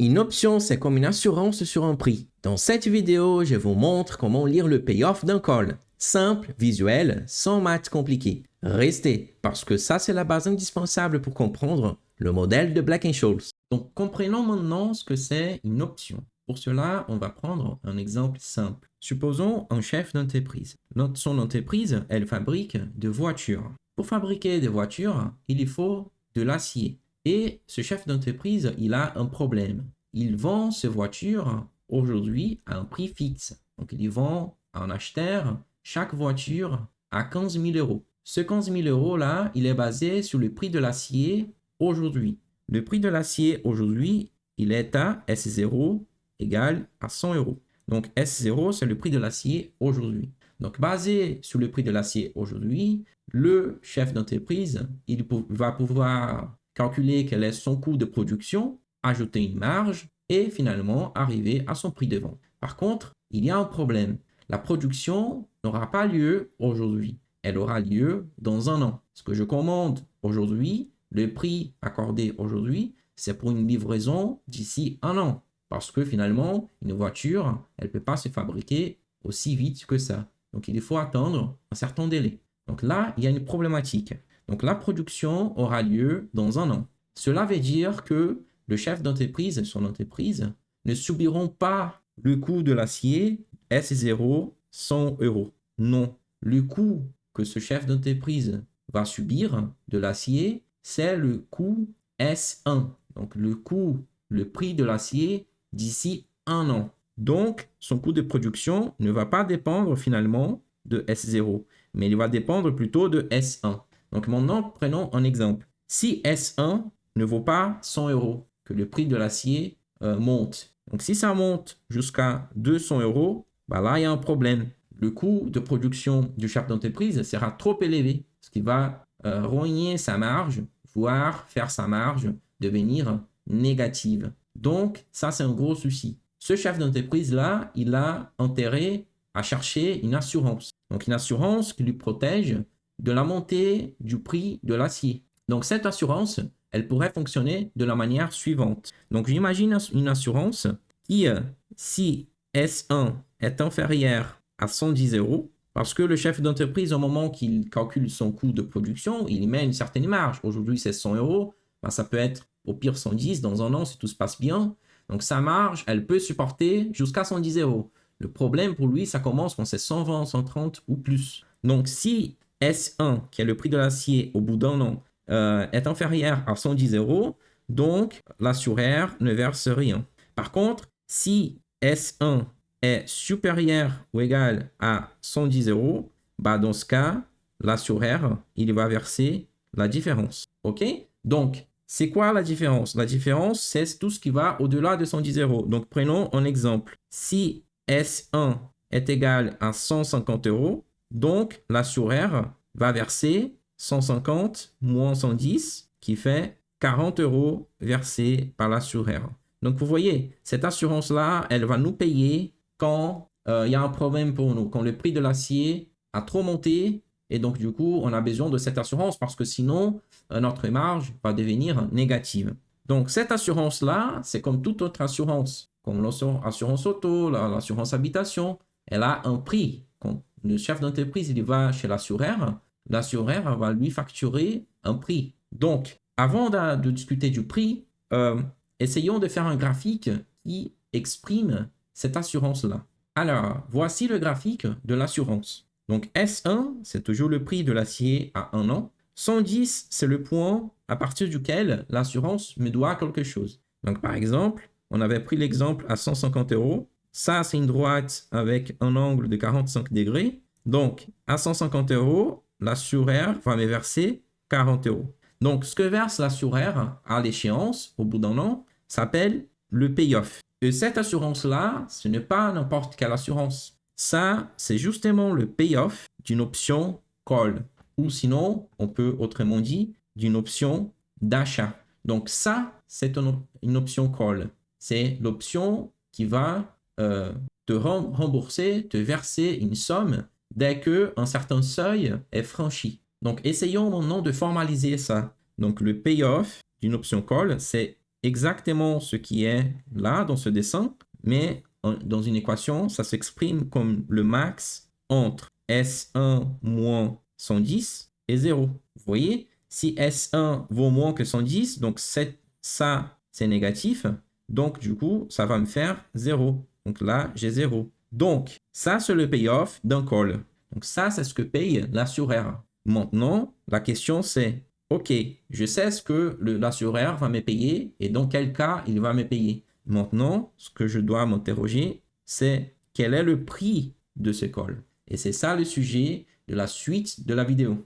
Une option, c'est comme une assurance sur un prix. Dans cette vidéo, je vous montre comment lire le payoff d'un call. Simple, visuel, sans maths compliquées. Restez, parce que ça c'est la base indispensable pour comprendre le modèle de Black-Scholes. Donc comprenons maintenant ce que c'est une option. Pour cela, on va prendre un exemple simple. Supposons un chef d'entreprise. Son entreprise, elle fabrique des voitures. Pour fabriquer des voitures, il faut de l'acier. Et ce chef d'entreprise, il a un problème. Il vend ses voitures aujourd'hui à un prix fixe. Donc, il vend à un acheteur chaque voiture à 15 000 euros. Ce 15 000 euros-là, il est basé sur le prix de l'acier aujourd'hui. Le prix de l'acier aujourd'hui, il est à S0 égale à 100 euros. Donc, S0, c'est le prix de l'acier aujourd'hui. Donc, basé sur le prix de l'acier aujourd'hui, le chef d'entreprise, il va pouvoir calculer quel est son coût de production, ajouter une marge et finalement arriver à son prix de vente. Par contre, il y a un problème. La production n'aura pas lieu aujourd'hui. Elle aura lieu dans un an. Ce que je commande aujourd'hui, le prix accordé aujourd'hui, c'est pour une livraison d'ici un an. Parce que finalement, une voiture, elle ne peut pas se fabriquer aussi vite que ça. Donc, il faut attendre un certain délai. Donc là, il y a une problématique. Donc la production aura lieu dans un an. Cela veut dire que le chef d'entreprise et son entreprise ne subiront pas le coût de l'acier S0 100 euros. Non, le coût que ce chef d'entreprise va subir de l'acier, c'est le coût S1. Donc le coût, le prix de l'acier d'ici un an. Donc son coût de production ne va pas dépendre finalement de S0, mais il va dépendre plutôt de S1. Donc maintenant, prenons un exemple. Si S1 ne vaut pas 100 euros, que le prix de l'acier monte. Donc si ça monte jusqu'à 200 euros, bah là, il y a un problème. Le coût de production du chef d'entreprise sera trop élevé, ce qui va rogner sa marge, voire faire sa marge devenir négative. Donc, ça, c'est un gros souci. Ce chef d'entreprise-là, il a intérêt à chercher une assurance. Donc, une assurance qui lui protège de la montée du prix de l'acier. Donc, cette assurance, elle pourrait fonctionner de la manière suivante. Donc, j'imagine une assurance qui, si S1 est inférieur à 110 euros, parce que le chef d'entreprise, au moment qu'il calcule son coût de production, il y met une certaine marge. Aujourd'hui, c'est 100 euros. Ben, ça peut être au pire 110 dans un an si tout se passe bien. Donc, sa marge, elle peut supporter jusqu'à 110 euros. Le problème pour lui, ça commence quand c'est 120, 130 ou plus. Donc, si S1, qui est le prix de l'acier au bout d'un an, est inférieur à 110 euros, donc l'assureur ne verse rien. Par contre, si S1 est supérieur ou égal à 110 euros, bah dans ce cas, l'assureur, il va verser la différence. OK? Donc, c'est quoi la différence? La différence, c'est tout ce qui va au-delà de 110 euros. Donc, prenons un exemple. Si S1 est égal à 150 euros, donc l'assureur va verser 150 moins 110, qui fait 40 euros versés par l'assureur. Donc, vous voyez, cette assurance-là, elle va nous payer quand il y a un problème pour nous, quand le prix de l'acier a trop monté, et donc du coup, on a besoin de cette assurance parce que sinon, notre marge va devenir négative. Donc, cette assurance-là, c'est comme toute autre assurance, comme l'assurance auto, l'assurance habitation, elle a un prix. Quand le chef d'entreprise il va chez l'assureur va lui facturer un prix. Donc, avant de discuter du prix, essayons de faire un graphique qui exprime cette assurance-là. Alors, voici le graphique de l'assurance. Donc, S1, c'est toujours le prix de l'acier à un an. 110, c'est le point à partir duquel l'assurance me doit quelque chose. Donc, par exemple, on avait pris l'exemple à 150 euros. Ça, c'est une droite avec un angle de 45 degrés. Donc, à 150 euros, l'assureur va me verser 40 euros. Donc, ce que verse l'assureur à l'échéance, au bout d'un an, s'appelle le payoff. Et cette assurance-là, ce n'est pas n'importe quelle assurance. Ça, c'est justement le payoff d'une option call. Ou sinon, on peut autrement dire, d'une option d'achat. Donc ça, c'est une option call. C'est l'option qui va te rembourser, te verser une somme dès qu'un certain seuil est franchi. Donc essayons maintenant de formaliser ça. Donc le payoff d'une option call, c'est exactement ce qui est là dans ce dessin, mais dans une équation, ça s'exprime comme le max entre S1 moins 110 et 0. Vous voyez, si S1 vaut moins que 110, donc ça, c'est négatif. Donc, du coup, ça va me faire 0. Donc là, j'ai 0. Donc, ça, c'est le payoff d'un call. Donc ça, c'est ce que paye l'assureur. Maintenant, la question, c'est, OK, je sais ce que l'assureur va me payer et dans quel cas il va me payer. Maintenant, ce que je dois m'interroger, c'est quel est le prix de ce call. Et c'est ça le sujet de la suite de la vidéo.